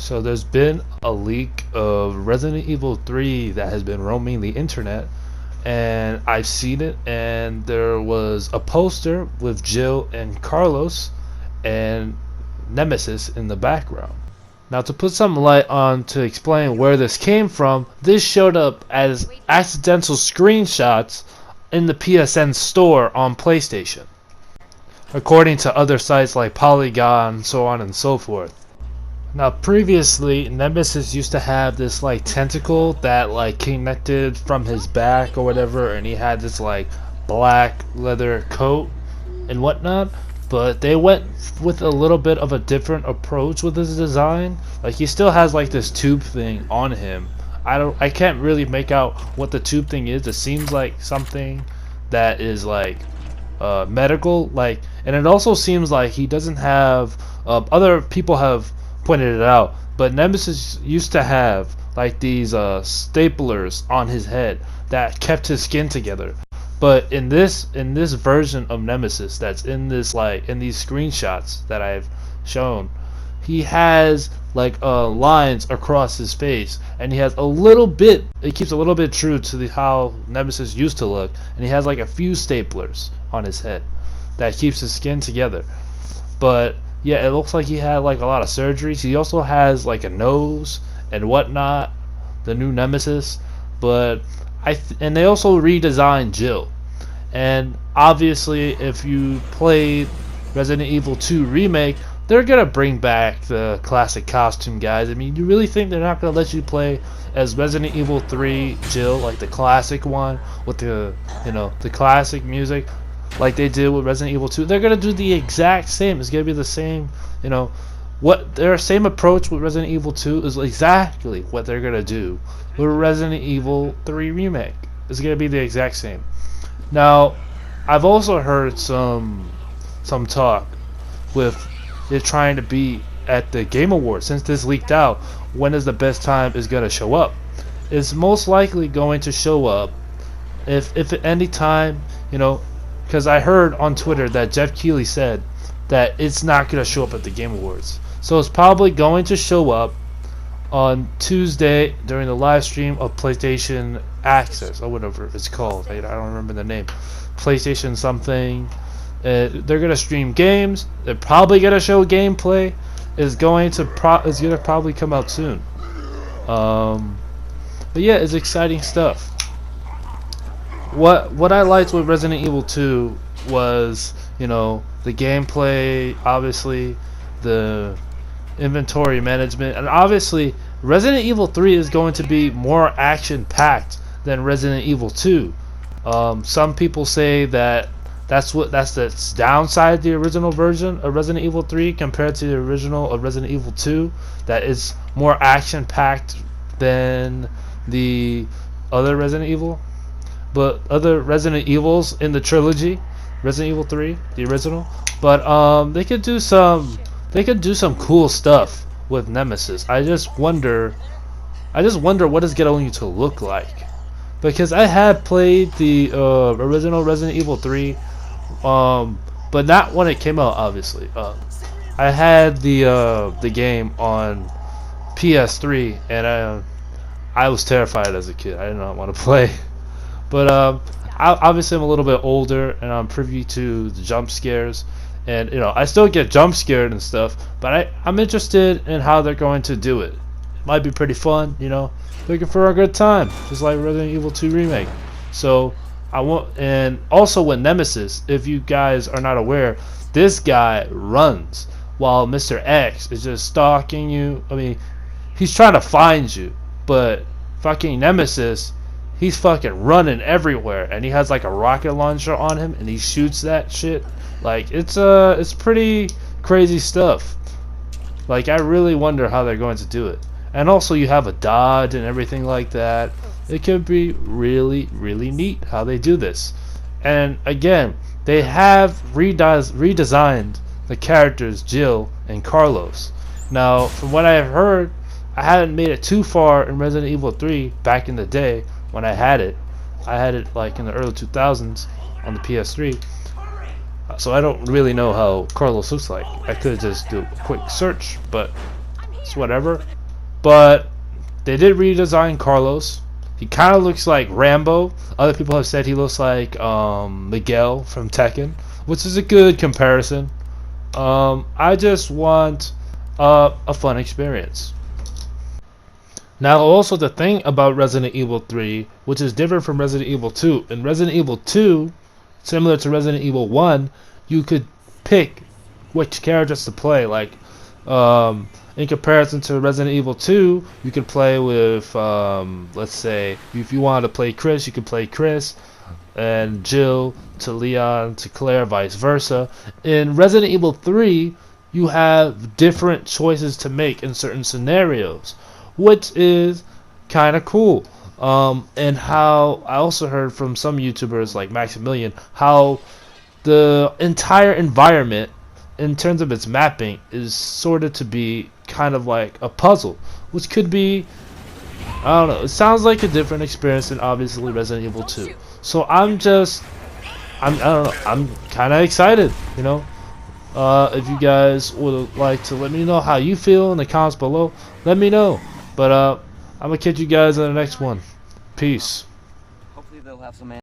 So there's been a leak of Resident Evil 3 that has been roaming the internet, and I've seen it, and there was a poster with Jill and Carlos and Nemesis in the background. Now, to put some light on to explain where this came from, this showed up as accidental screenshots in the PSN store on PlayStation, according to other sites like Polygon, so on and so forth. Now, previously, Nemesis used to have this like tentacle that like connected from his back or whatever, and he had this like black leather coat and whatnot. But they went with a little bit of a different approach with his design. Like, he still has like this tube thing on him. I can't really make out what the tube thing is. It seems like something that is like medical, like, and it also seems like he doesn't have. Other people have pointed it out, but Nemesis used to have like these staplers on his head that kept his skin together. But in this version of Nemesis that's in this like in these screenshots that I've shown, he has like lines across his face, and he has a little bit. It keeps a little bit true to how Nemesis used to look, and he has like a few staplers on his head that keeps his skin together. But yeah, it looks like he had like a lot of surgeries. He also has like a nose and whatnot, the new Nemesis. But and they also redesigned Jill. And obviously, if you played Resident Evil 2 Remake, they're gonna bring back the classic costume, guys. I mean, you really think they're not gonna let you play as Resident Evil 3 Jill, like the classic one with the the classic music, like they did with Resident Evil 2? They're gonna do the exact same. It's gonna be the same, what their same approach with Resident Evil 2 is exactly what they're gonna do with Resident Evil 3 Remake. It's gonna be the exact same. Now, I've also heard some talk with it trying to be at the Game Awards. Since this leaked out, when is the best time is gonna show up? It's most likely going to show up if at any time, because I heard on Twitter that Jeff Keighley said that it's not going to show up at the Game Awards. So it's probably going to show up on Tuesday during the live stream of PlayStation Access, or whatever it's called. I don't remember the name. PlayStation something. They're going to stream games. They're probably going to show gameplay. It's going to probably come out soon. But yeah, it's exciting stuff. What I liked with Resident Evil 2 was, the gameplay, obviously, the inventory management, and obviously Resident Evil 3 is going to be more action-packed than Resident Evil 2. Some people say that that's the downside of the original version of Resident Evil 3 compared to the original of Resident Evil 2, that it's more action-packed than the other Resident Evil. But other Resident Evils in the trilogy, Resident Evil 3, the original, but they could do some cool stuff with Nemesis. I just wonder what it's going to look like, because I had played the original Resident Evil 3, but not when it came out. Obviously, I had the game on PS3, and I was terrified as a kid. I did not want to play. But obviously I'm a little bit older, and I'm privy to the jump scares, and I still get jump scared and stuff. But I'm interested in how they're going to do it. Might be pretty fun, looking for a good time, just like Resident Evil 2 Remake. So and also with Nemesis, if you guys are not aware, this guy runs while Mr. X is just stalking you. I mean, he's trying to find you, but fucking Nemesis, he's fucking running everywhere, and he has like a rocket launcher on him, and he shoots that shit. Like, it's pretty crazy stuff. Like, I really wonder how they're going to do it. And also, you have a dodge and everything like that. It could be really, really neat how they do this. And again, they have redesigned the characters Jill and Carlos. Now, from what I've heard, I hadn't made it too far in Resident Evil 3 back in the day. When I had it like in the early 2000s on the PS3, so I don't really know how Carlos looks like. I could just do a quick search, but It's whatever. But they did redesign Carlos. He kind of looks like Rambo. Other people have said he looks like Miguel from Tekken, which is a good comparison. I just want a fun experience. Now, also the thing about Resident Evil 3, which is different from Resident Evil 2. In Resident Evil 2, similar to Resident Evil 1, you could pick which characters to play. Like, in comparison to Resident Evil 2, you could play with, let's say, if you wanted to play Chris, you could play Chris, and Jill to Leon to Claire, vice versa. In Resident Evil 3, you have different choices to make in certain scenarios, which is kind of cool. And how I also heard from some YouTubers like Maximilian how the entire environment, in terms of its mapping, is sort of to be kind of like a puzzle, which could be, I don't know, it sounds like a different experience than obviously Resident Evil 2. So I don't know, I'm kind of excited, you know. If you guys would like to let me know how you feel in the comments below, let me know. But I'm gonna catch you guys in the next one. Peace. Hopefully they'll have some